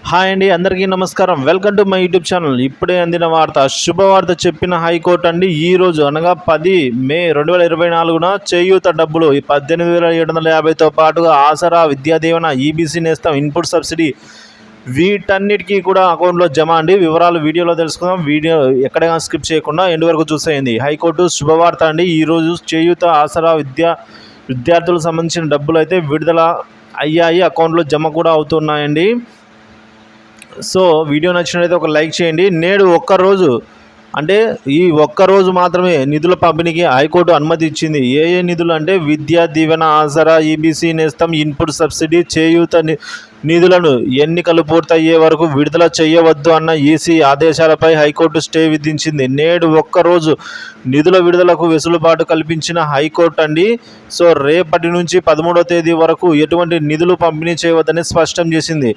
Hi అండి, అందరికీ నమస్కారం. Welcome to my YouTube channel. ఇప్పుడే అందిన వార్త, శుభవార్త చెప్పిన హైకోర్టు అండి. ఈరోజు అనగా 10 మే 2024న చేయూత డబ్బులు 18,750తో పాటుగా ఆసరా, విద్యా దీవెన, ఈబీసీ నేస్తం, ఇన్పుట్ సబ్సిడీ వీటన్నిటికీ కూడా అకౌంట్లో జమ అండి. వివరాలు వీడియోలో తెలుసుకుందాం. వీడియో ఎక్కడైనా స్కిప్ చేయకుండా ఎండ్ వరకు చూసేయండి. హైకోర్టు శుభవార్త అండి. ఈరోజు చేయూత, ఆసరా, విద్యార్థులకు సంబంధించిన డబ్బులు అయితే విడుదల అయ్యాయి, అకౌంట్లో జమ కూడా అవుతున్నాయండి. సో వీడియో నచ్చినట్లయితే ఒక లైక్ చేయండి. నేడు ఒక్కరోజు అంటే ఈ ఒక్కరోజు మాత్రమే నిధుల పంపిణీకి హైకోర్టు అనుమతి ఇచ్చింది. ఏ నిధులు అంటే విద్యా దీవెన, ఆసరా, ఈబీసీ నేస్తం, ఇన్పుట్ సబ్సిడీ, చేయూత నిధులను ఎన్నికలు పూర్తయ్యే వరకు విడుదల చేయవద్దు అన్న ఈసీ ఆదేశాలపై హైకోర్టు స్టే విధించింది. నేడు ఒక్కరోజు నిధుల విడుదలకు వెసులుబాటు కల్పించిన హైకోర్టు అండి. సో రేపటి నుంచి 13వ తేదీ వరకు ఎటువంటి నిధులు పంపిణీ చేయవద్దని స్పష్టం చేసింది.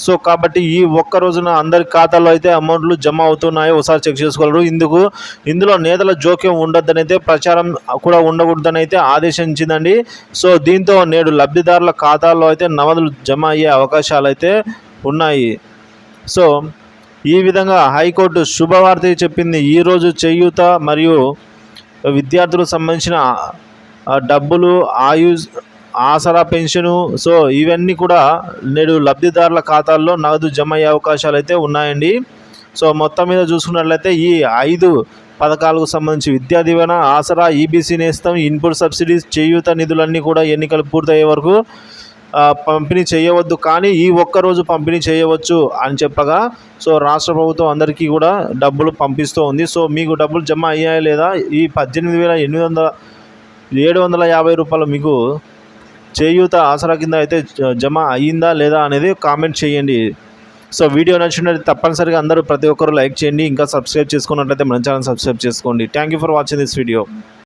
సో కాబట్టి ఈ ఒక్క రోజున అందరి ఖాతాల్లో అయితే అమౌంట్లు జమ అవుతున్నాయో ఒకసారి చెక్ చేసుకోగలరు. ఇందులో నేతల జోక్యం ఉండొద్దని అయితే, ప్రచారం కూడా ఉండకూడదని అయితే ఆదేశించిందండి. సో దీంతో నేడు లబ్ధిదారుల ఖాతాల్లో అయితే నగదులు జమ అయ్యే అవకాశాలు అయితే ఉన్నాయి. సో ఈ విధంగా హైకోర్టు శుభవార్త చెప్పింది. ఈరోజు చేయూత మరియు విద్యార్థులకు సంబంధించిన డబ్బులు, ఆసరా, పెన్షను, సో ఇవన్నీ కూడా నేడు లబ్ధిదారుల ఖాతాల్లో నగదు జమ అయ్యే అవకాశాలు అయితే ఉన్నాయండి. సో మొత్తం మీద చూసుకున్నట్లయితే ఈ 5 పథకాలకు సంబంధించి విద్యా దీవెన, ఆసరా, ఈబీసీ నేస్తం, ఇన్పుట్ సబ్సిడీస్, చేయూత నిధులన్నీ కూడా ఎన్నికలు పూర్తయ్యే వరకు పంపిణీ చేయవద్దు, కానీ ఈ ఒక్కరోజు పంపిణీ చేయవచ్చు అని చెప్పగా, సో రాష్ట్ర ప్రభుత్వం అందరికీ కూడా డబ్బులు పంపిస్తూ ఉంది. సో మీకు డబ్బులు జమ అయ్యాయా లేదా, ఈ 18,750 రూపాయలు మీకు చేయూత, ఆసరా కింద అయితే జమ అయ్యిందా లేదా అనేది కామెంట్ చేయండి. సో వీడియో నచ్చినట్లయితే తప్పనిసరిగా అందరూ ప్రతి ఒక్కరు లైక్ చేయండి. ఇంకా సబ్స్క్రైబ్ చేసుకున్నట్లయితే మన ఛానల్ సబ్స్క్రైబ్ చేసుకోండి. Thank you for watching this video.